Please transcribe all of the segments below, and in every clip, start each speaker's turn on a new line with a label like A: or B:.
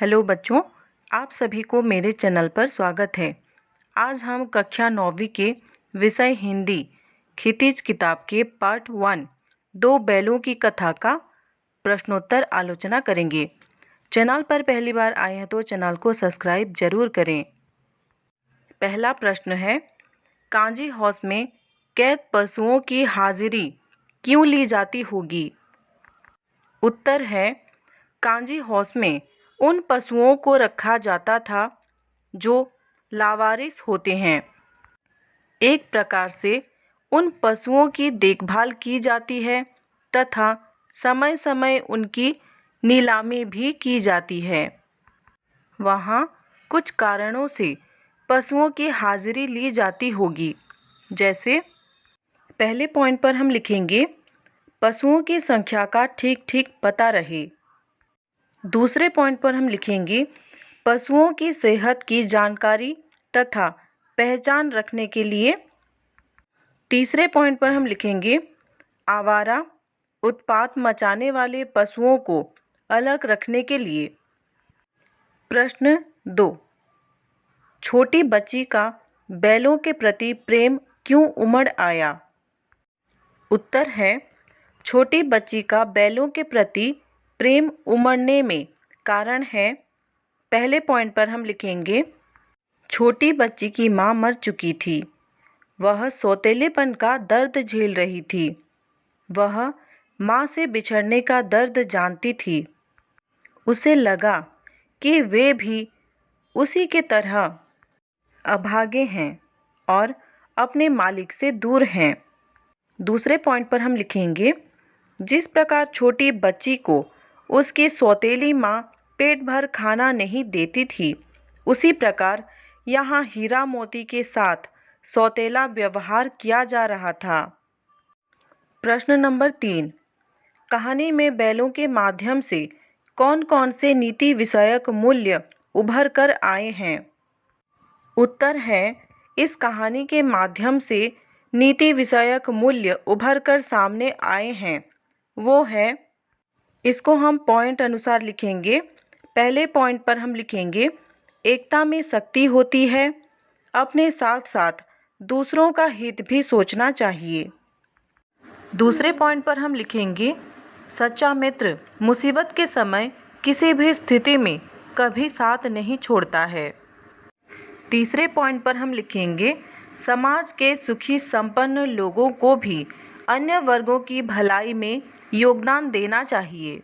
A: Hello बच्चों, आप सभी को मेरे चैनल पर स्वागत है। आज हम कक्षा 9वीं के विषय हिंदी क्षितिज किताब के पार्ट 1 दो बैलों की कथा का प्रश्नोत्तर आलोचना करेंगे। चैनल पर पहली बार आए हैं तो चैनल को सब्सक्राइब जरूर करें। पहला प्रश्न है, कांजी हाउस में कैद पशुओं की हाजिरी क्यों ली जाती होगी? उत्तर है, कांजी हाउस में उन पशुओं को रखा जाता था जो लावारिस होते हैं। एक प्रकार से उन पशुओं की देखभाल की जाती है तथा समय समय उनकी नीलामी भी की जाती है। वहाँ कुछ कारणों से पशुओं की हाजिरी ली जाती होगी। जैसे पहले पॉइंट पर हम लिखेंगे, पशुओं की संख्या का ठीक ठीक पता रहे। दूसरे पॉइंट पर हम लिखेंगे, पशुओं की सेहत की जानकारी तथा पहचान रखने के लिए। तीसरे पॉइंट पर हम लिखेंगे, आवारा उत्पात मचाने वाले पशुओं को अलग रखने के लिए। प्रश्न 2, छोटी बच्ची का बैलों के प्रति प्रेम क्यों उमड़ आया? उत्तर है, छोटी बच्ची का बैलों के प्रति प्रेम उमड़ने में कारण है। पहले पॉइंट पर हम लिखेंगे, छोटी बच्ची की मां मर चुकी थी। वह सौतेलेपन का दर्द झेल रही थी। वह मां से बिछड़ने का दर्द जानती थी। उसे लगा कि वे भी उसी के तरह अभागे हैं और अपने मालिक से दूर हैं। दूसरे पॉइंट पर हम लिखेंगे, जिस प्रकार छोटी बच्ची को उसकी सौतेली माँ पेट भर खाना नहीं देती थी, उसी प्रकार यहाँ हीरा मोती के साथ सौतेला व्यवहार किया जा रहा था। प्रश्न नंबर 3, कहानी में बैलों के माध्यम से कौन कौन से नीति विषयक मूल्य उभर कर आए हैं? उत्तर है, इस कहानी के माध्यम से नीति विषयक मूल्य उभर कर सामने आए हैं। वो है, इसको हम पॉइंट अनुसार लिखेंगे। पहले पॉइंट पर हम लिखेंगे, एकता में शक्ति होती है, अपने साथ साथ दूसरों का हित भी सोचना चाहिए। दूसरे पॉइंट पर हम लिखेंगे, सच्चा मित्र मुसीबत के समय किसी भी स्थिति में कभी साथ नहीं छोड़ता है। तीसरे पॉइंट पर हम लिखेंगे, समाज के सुखी संपन्न लोगों को भी अन्य वर्गों की भलाई में योगदान देना चाहिए।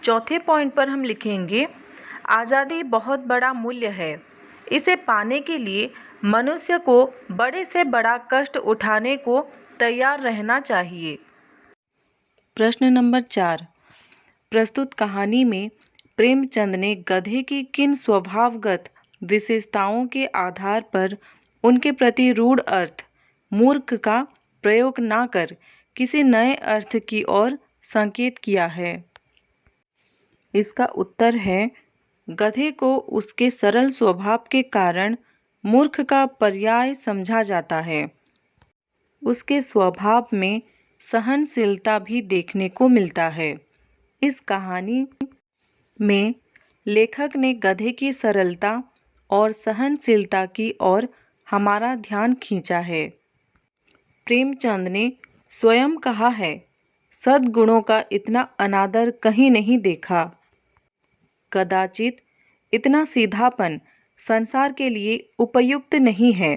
A: चौथे पॉइंट पर हम लिखेंगे, आज़ादी बहुत बड़ा मूल्य है। इसे पाने के लिए मनुष्य को बड़े से बड़ा कष्ट उठाने को तैयार रहना चाहिए। प्रश्न नंबर 4, प्रस्तुत कहानी में प्रेमचंद ने गधे की किन स्वभावगत विशेषताओं के आधार पर उनके प्रति रूढ़ अर्थ मूर्ख का प्रयोग न कर किसी नए अर्थ की ओर संकेत किया है? इसका उत्तर है, गधे को उसके सरल स्वभाव के कारण मूर्ख का पर्याय समझा जाता है। उसके स्वभाव में सहनशीलता भी देखने को मिलता है। इस कहानी में लेखक ने गधे की सरलता और सहनशीलता की ओर हमारा ध्यान खींचा है। प्रेमचंद ने स्वयं कहा है, सद्गुणों का इतना अनादर कहीं नहीं देखा। कदाचित इतना सीधापन संसार के लिए उपयुक्त नहीं है।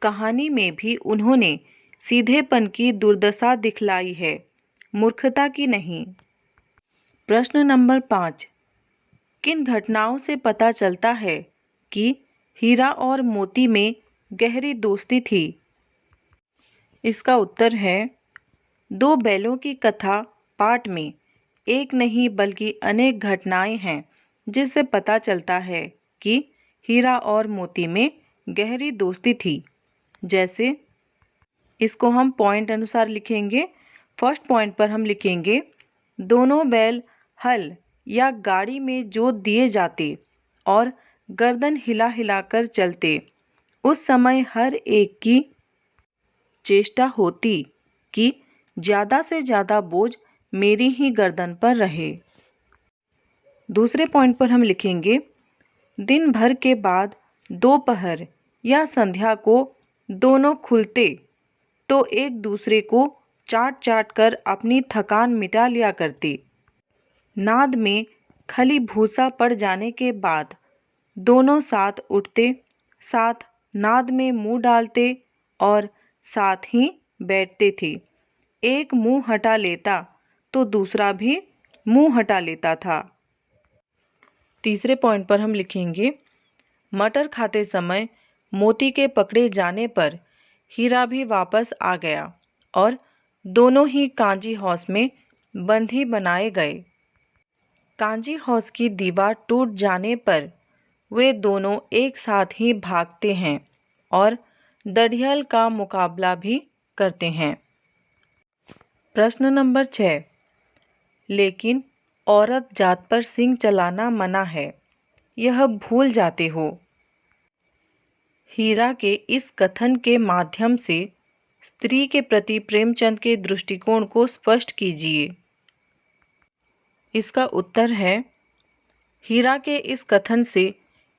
A: कहानी में भी उन्होंने सीधेपन की दुर्दशा दिखलाई है, मूर्खता की नहीं। प्रश्न नंबर 5, किन घटनाओं से पता चलता है कि हीरा और मोती में गहरी दोस्ती थी? इसका उत्तर है, दो बैलों की कथा पाठ में एक नहीं बल्कि अनेक घटनाएं हैं जिससे पता चलता है कि हीरा और मोती में गहरी दोस्ती थी। जैसे इसको हम पॉइंट अनुसार लिखेंगे। फर्स्ट पॉइंट पर हम लिखेंगे, दोनों बैल हल या गाड़ी में जोत दिए जाते और गर्दन हिला हिलाकर चलते। उस समय हर एक की चेष्टा होती कि ज़्यादा से ज़्यादा बोझ मेरी ही गर्दन पर रहे। दूसरे पॉइंट पर हम लिखेंगे, दिन भर के बाद दोपहर या संध्या को दोनों खुलते तो एक दूसरे को चाट चाट कर अपनी थकान मिटा लिया करते। नाद में खली भूसा पड़ जाने के बाद दोनों साथ उठते, साथ नाद में मुंह डालते और साथ ही बैठते थे। एक मुंह हटा लेता तो दूसरा भी मुंह हटा लेता था। तीसरे पॉइंट पर हम लिखेंगे, मटर खाते समय मोती के पकड़े जाने पर हीरा भी वापस आ गया और दोनों ही कांजी हाउस में बंदी बनाए गए। कांजी हाउस की दीवार टूट जाने पर वे दोनों एक साथ ही भागते हैं और दढ़ियल का मुकाबला भी करते हैं। प्रश्न नंबर 6, लेकिन औरत जात पर सींग चलाना मना है, यह भूल जाते हो। हीरा के इस कथन के माध्यम से स्त्री के प्रति प्रेमचंद के दृष्टिकोण को स्पष्ट कीजिए। इसका उत्तर है, हीरा के इस कथन से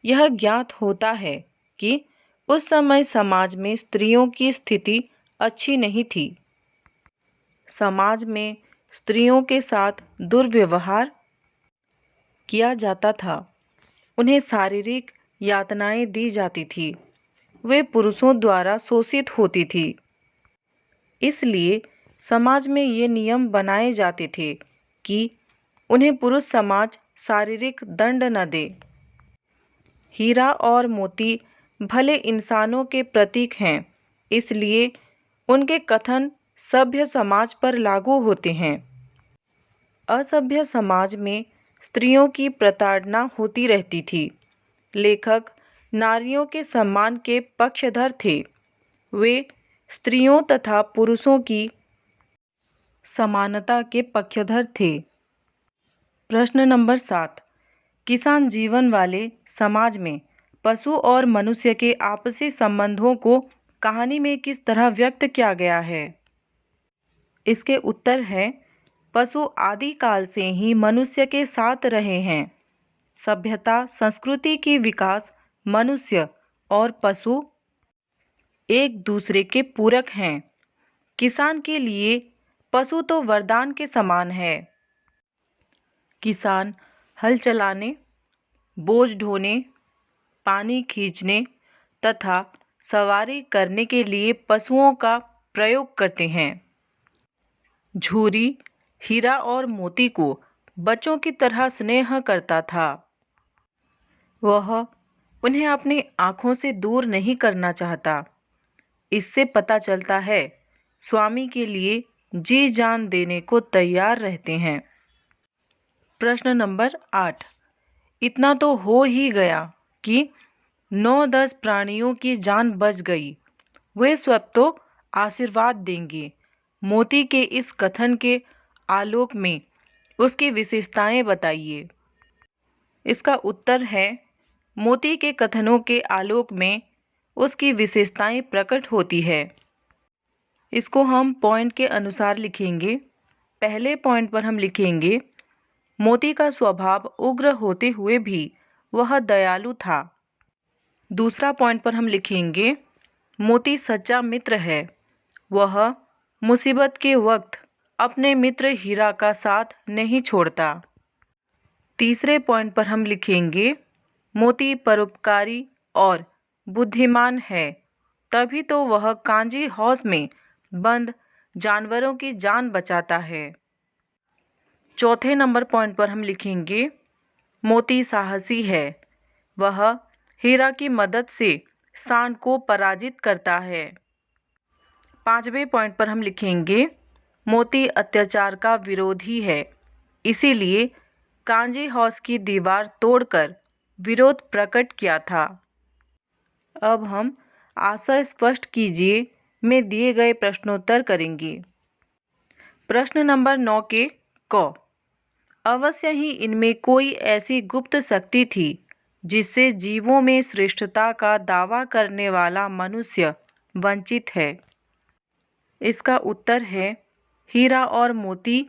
A: यह ज्ञात होता है कि उस समय समाज में स्त्रियों की स्थिति अच्छी नहीं थी। समाज में स्त्रियों के साथ दुर्व्यवहार किया जाता था, उन्हें शारीरिक यातनाएं दी जाती थी, वे पुरुषों द्वारा शोषित होती थी। इसलिए समाज में ये नियम बनाए जाते थे कि उन्हें पुरुष समाज शारीरिक दंड न दे। हीरा और मोती भले इंसानों के प्रतीक हैं, इसलिए उनके कथन सभ्य समाज पर लागू होते हैं। असभ्य समाज में स्त्रियों की प्रताड़ना होती रहती थी। लेखक नारियों के सम्मान के पक्षधर थे, वे स्त्रियों तथा पुरुषों की समानता के पक्षधर थे। प्रश्न नंबर 7, किसान जीवन वाले समाज में पशु और मनुष्य के आपसी संबंधों को कहानी में किस तरह व्यक्त किया गया है? इसके उत्तर है, पशु आदिकाल से ही मनुष्य के साथ रहे हैं। सभ्यता संस्कृति की विकास मनुष्य और पशु एक दूसरे के पूरक हैं। किसान के लिए पशु तो वरदान के समान है। किसान हल चलाने, बोझ ढोने, पानी खींचने तथा सवारी करने के लिए पशुओं का प्रयोग करते हैं। झूरी हीरा और मोती को बच्चों की तरह स्नेह करता था। वह उन्हें अपनी आँखों से दूर नहीं करना चाहता। इससे पता चलता है, स्वामी के लिए जी जान देने को तैयार रहते हैं। प्रश्न नंबर 8, इतना तो हो ही गया कि 9-10 प्राणियों की जान बच गई, वे सब तो आशीर्वाद देंगे। मोती के इस कथन के आलोक में उसकी विशेषताएं बताइए। इसका उत्तर है, मोती के कथनों के आलोक में उसकी विशेषताएं प्रकट होती है। इसको हम पॉइंट के अनुसार लिखेंगे। पहले पॉइंट पर हम लिखेंगे, मोती का स्वभाव उग्र होते हुए भी वह दयालु था। दूसरा पॉइंट पर हम लिखेंगे, मोती सच्चा मित्र है, वह मुसीबत के वक्त अपने मित्र हीरा का साथ नहीं छोड़ता। तीसरे पॉइंट पर हम लिखेंगे, मोती परोपकारी और बुद्धिमान है, तभी तो वह कांजी हाउस में बंद जानवरों की जान बचाता है। चौथे नंबर पॉइंट पर हम लिखेंगे, मोती साहसी है, वह हीरा की मदद से सांड को पराजित करता है। पांचवें पॉइंट पर हम लिखेंगे, मोती अत्याचार का विरोधी है, इसीलिए कांजी हाउस की दीवार तोड़कर विरोध प्रकट किया था। अब हम आशय स्पष्ट कीजिए में दिए गए प्रश्नोत्तर करेंगे। प्रश्न नंबर 9 के क, अवश्य ही इनमें कोई ऐसी गुप्त शक्ति थी जिससे जीवों में श्रेष्ठता का दावा करने वाला मनुष्य वंचित है। इसका उत्तर है, हीरा और मोती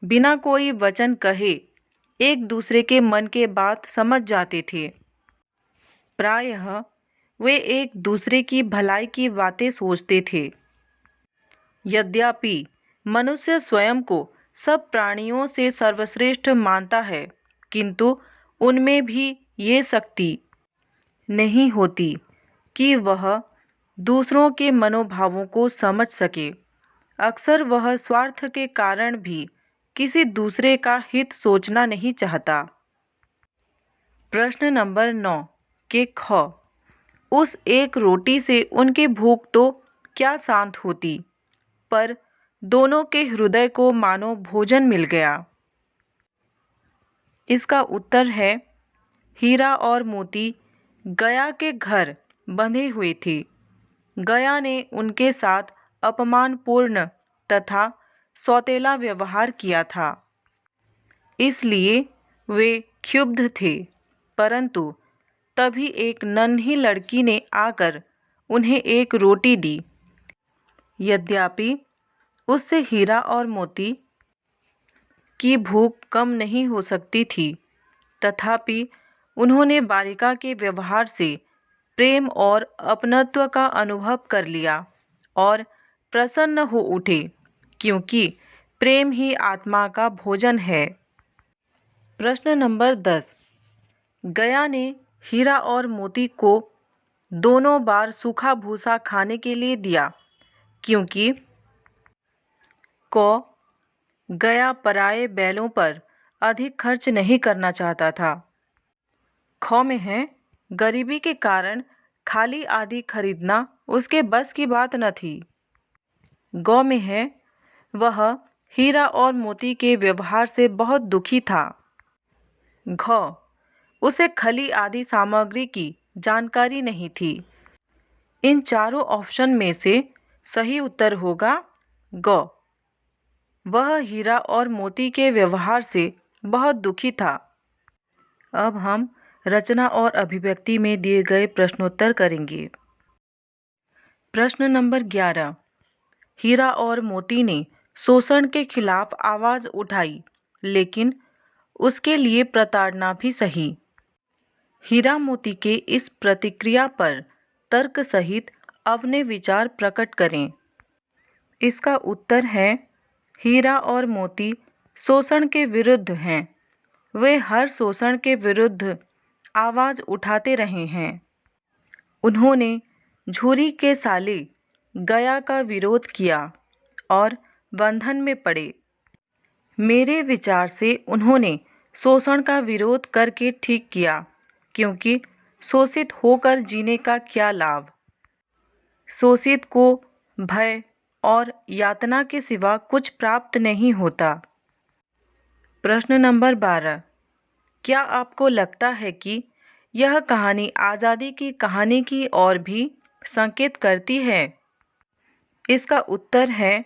A: बिना कोई वचन कहे एक दूसरे के मन के बात समझ जाते थे। प्रायः वे एक दूसरे की भलाई की बातें सोचते थे। यद्यपि मनुष्य स्वयं को सब प्राणियों से सर्वश्रेष्ठ मानता है, किंतु उनमें भी ये शक्ति नहीं होती कि वह दूसरों के मनोभावों को समझ सके। अक्सर वह स्वार्थ के कारण भी किसी दूसरे का हित सोचना नहीं चाहता। प्रश्न नंबर 9 के ख। उस एक रोटी से उनकी भूख तो क्या शांत होती, पर दोनों के हृदय को मानो भोजन मिल गया। इसका उत्तर है हीरा और मोती गया के घर बंधे हुए थे। गया ने उनके साथ अपमानपूर्ण तथा सौतेला व्यवहार किया था, इसलिए वे क्षुब्ध थे। परंतु तभी एक नन्ही लड़की ने आकर उन्हें एक रोटी दी। यद्यपि उससे हीरा और मोती की भूख कम नहीं हो सकती थी, तथापि उन्होंने बालिका के व्यवहार से प्रेम और अपनत्व का अनुभव कर लिया और प्रसन्न हो उठे, क्योंकि प्रेम ही आत्मा का भोजन है। प्रश्न नंबर 10। गया ने हीरा और मोती को दोनों बार सूखा भूसा खाने के लिए दिया, क्योंकि क गया पराये बैलों पर अधिक खर्च नहीं करना चाहता था। ख में है गरीबी के कारण खाली आदि खरीदना उसके बस की बात न थी। ग में है वह हीरा और मोती के व्यवहार से बहुत दुखी था। घ उसे खली आदि सामग्री की जानकारी नहीं थी। इन चारों ऑप्शन में से सही उत्तर होगा ग। वह हीरा और मोती के व्यवहार से बहुत दुखी था। अब हम रचना और अभिव्यक्ति में दिए गए प्रश्नोत्तर करेंगे। प्रश्न नंबर 11। हीरा और मोती ने शोषण के खिलाफ आवाज उठाई, लेकिन उसके लिए प्रताड़ना भी सही। हीरा मोती के इस प्रतिक्रिया पर तर्क सहित अपने विचार प्रकट करें। इसका उत्तर है हीरा और मोती शोषण के विरुद्ध हैं। वे हर शोषण के विरुद्ध आवाज उठाते रहे हैं। उन्होंने झूरी के साले गया का विरोध किया और बंधन में पड़े। मेरे विचार से उन्होंने शोषण का विरोध करके ठीक किया, क्योंकि शोषित होकर जीने का क्या लाभ। शोषित को भय और यातना के सिवा कुछ प्राप्त नहीं होता। प्रश्न नंबर 12। क्या आपको लगता है कि यह कहानी आज़ादी की कहानी की ओर भी संकेत करती है? इसका उत्तर है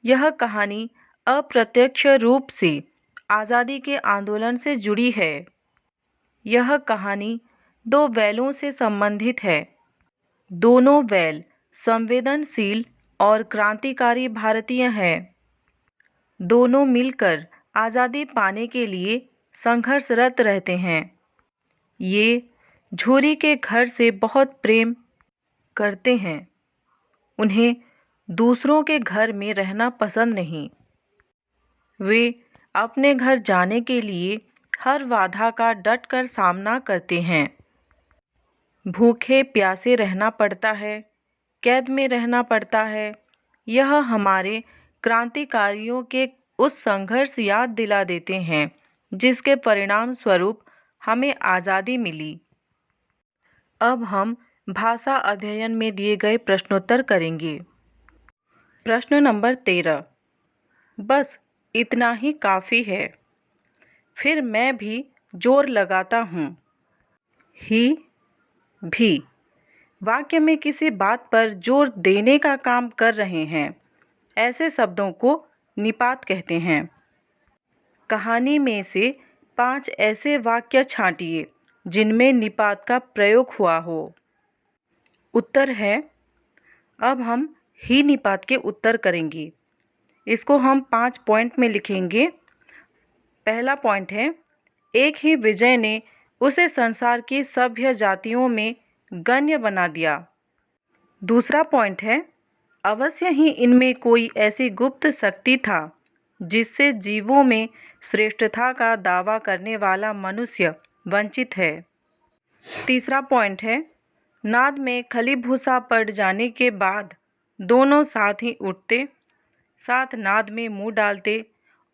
A: यह कहानी अप्रत्यक्ष रूप से आज़ादी के आंदोलन से जुड़ी है। यह कहानी दो बैलों से संबंधित है। दोनों बैल संवेदनशील और क्रांतिकारी भारतीय हैं। दोनों मिलकर आज़ादी पाने के लिए संघर्षरत रहते हैं। ये झूरी के घर से बहुत प्रेम करते हैं। उन्हें दूसरों के घर में रहना पसंद नहीं। वे अपने घर जाने के लिए हर बाधा का डटकर सामना करते हैं। भूखे प्यासे रहना पड़ता है, कैद में रहना पड़ता है। यह हमारे क्रांतिकारियों के उस संघर्ष याद दिला देते हैं जिसके परिणाम स्वरूप हमें आज़ादी मिली। अब हम भाषा अध्ययन में दिए गए प्रश्नोत्तर करेंगे। प्रश्न नंबर 13। बस इतना ही काफ़ी है। फिर मैं भी जोर लगाता हूँ। ही भी वाक्य में किसी बात पर जोर देने का काम कर रहे हैं। ऐसे शब्दों को निपात कहते हैं। कहानी में से 5 ऐसे वाक्य छांटिए जिनमें निपात का प्रयोग हुआ हो। उत्तर है, अब हम ही निपात के उत्तर करेंगे। इसको हम 5 पॉइंट में लिखेंगे। पहला पॉइंट है, एक ही विजय ने उसे संसार की सभ्य जातियों में गण्य बना दिया। दूसरा पॉइंट है, अवश्य ही इनमें कोई ऐसी गुप्त शक्ति था जिससे जीवों में श्रेष्ठता का दावा करने वाला मनुष्य वंचित है। तीसरा पॉइंट है, नाद में खली भूसा पड़ जाने के बाद दोनों साथ ही उठते, साथ नाद में मुंह डालते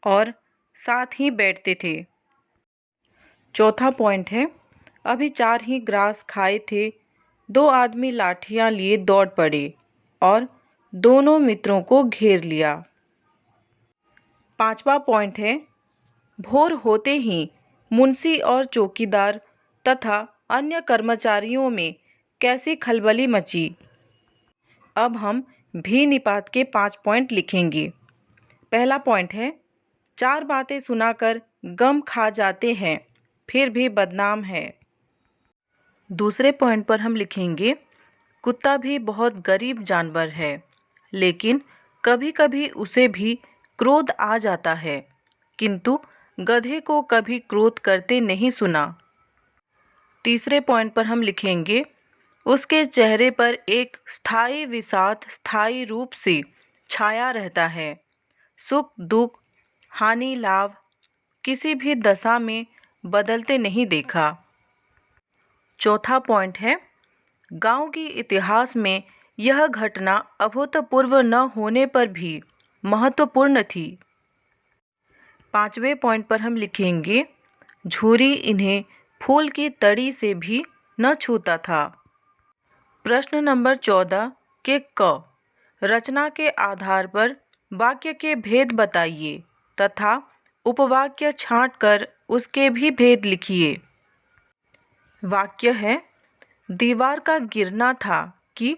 A: और साथ ही बैठते थे। चौथा पॉइंट है, अभी 4 ही ग्रास खाए थे, 2 आदमी लाठियां लिए दौड़ पड़े और दोनों मित्रों को घेर लिया। पांचवा पॉइंट है, भोर होते ही मुंशी और चौकीदार तथा अन्य कर्मचारियों में कैसी खलबली मची। अब हम भी निपात के 5 पॉइंट लिखेंगे। पहला पॉइंट है, 4 बातें सुनाकर गम खा जाते हैं फिर भी बदनाम है। दूसरे पॉइंट पर हम लिखेंगे, कुत्ता भी बहुत गरीब जानवर है, लेकिन कभी कभी उसे भी क्रोध आ जाता है, किंतु गधे को कभी क्रोध करते नहीं सुना। तीसरे पॉइंट पर हम लिखेंगे, उसके चेहरे पर एक स्थायी विषाद स्थायी रूप से छाया रहता है, सुख दुख हानि लाभ किसी भी दशा में बदलते नहीं देखा। चौथा पॉइंट है, गांव के इतिहास में यह घटना अभूतपूर्व न होने पर भी महत्वपूर्ण थी। पांचवें पॉइंट पर हम लिखेंगे, झूरी इन्हें फूल की तड़ी से भी न छूता था। प्रश्न नंबर 14 के क, रचना के आधार पर वाक्य के भेद बताइए तथा उपवाक्य छांटकर उसके भी भेद लिखिए। वाक्य है, दीवार का गिरना था कि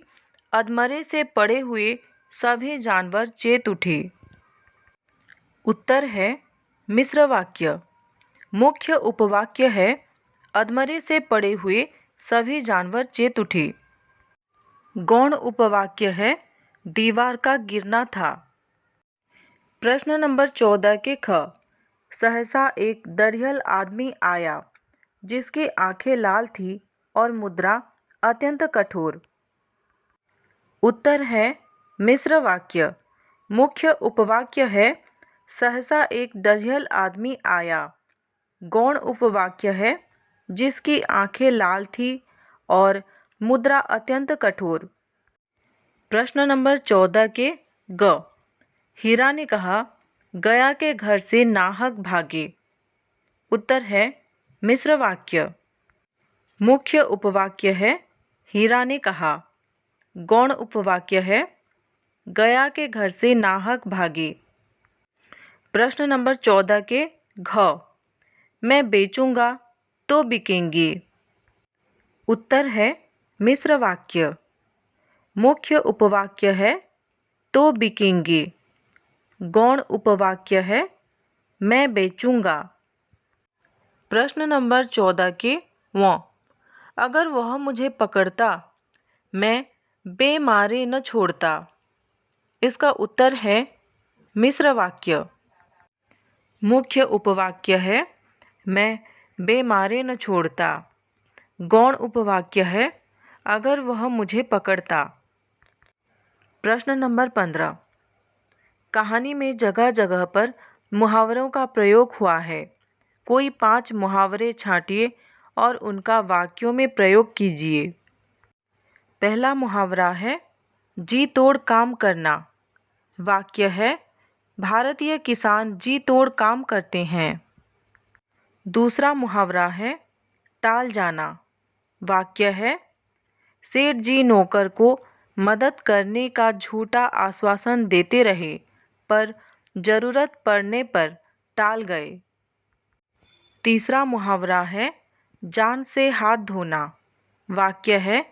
A: अधमरे से पड़े हुए सभी जानवर चेत उठे। उत्तर है मिश्र वाक्य। मुख्य उपवाक्य है, अधमरे से पड़े हुए सभी जानवर चेत उठे। गौण उपवाक्य है, दीवार का गिरना था। प्रश्न नंबर 14 के ख, सहसा एक दरियल आदमी आया जिसकी आंखें लाल थी और मुद्रा अत्यंत कठोर। उत्तर है मिश्र वाक्य। मुख्य उपवाक्य है, सहसा एक दरियल आदमी आया। गौण उपवाक्य है, जिसकी आंखें लाल थी और मुद्रा अत्यंत कठोर। प्रश्न नंबर 14 के ग, हीरा ने कहा, गया के घर से नाहक भागे। उत्तर है मिश्र वाक्य। मुख्य उपवाक्य है, हीरा ने कहा। गौण उपवाक्य है, गया के घर से नाहक भागे। प्रश्न नंबर 14 के घ, मैं बेचूंगा तो बिकेंगे। उत्तर है मिश्र वाक्य। मुख्य उपवाक्य है, तो बिकेंगे। गौण उपवाक्य है, मैं बेचूंगा। प्रश्न नंबर 14 के व, अगर वह मुझे पकड़ता मैं बेमारे न छोड़ता। इसका उत्तर है मिश्र वाक्य। मुख्य उपवाक्य है, मैं बेमारे न छोड़ता। गौण उपवाक्य है, अगर वह मुझे पकड़ता। प्रश्न नंबर 15, कहानी में जगह जगह पर मुहावरों का प्रयोग हुआ है। कोई 5 मुहावरे छांटिए और उनका वाक्यों में प्रयोग कीजिए। पहला मुहावरा है, जी तोड़ काम करना। वाक्य है, भारतीय किसान जी तोड़ काम करते हैं। दूसरा मुहावरा है, टाल जाना। वाक्य है, सेठ जी नौकर को मदद करने का झूठा आश्वासन देते रहे पर जरूरत पड़ने पर टाल गए। तीसरा मुहावरा है, जान से हाथ धोना। वाक्य है,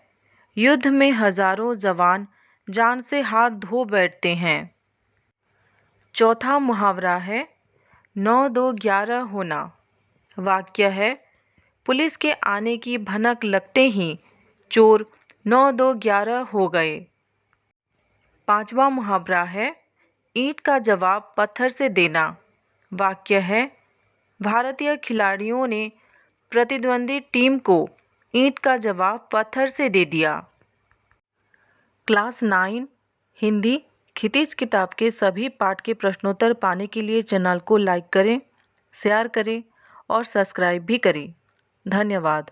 A: युद्ध में हजारों जवान जान से हाथ धो बैठते हैं। चौथा मुहावरा है, 9-2-11 होना। वाक्य है, पुलिस के आने की भनक लगते ही चोर 9-2-11 हो गए। पांचवा मुहावरा है, ईंट का जवाब पत्थर से देना। वाक्य है, भारतीय खिलाड़ियों ने प्रतिद्वंदी टीम को ईंट का जवाब पत्थर से दे दिया। क्लास 9 हिंदी क्षितिज किताब के सभी पाठ के प्रश्नोत्तर पाने के लिए चैनल को लाइक करें, शेयर करें और सब्सक्राइब भी करें। धन्यवाद।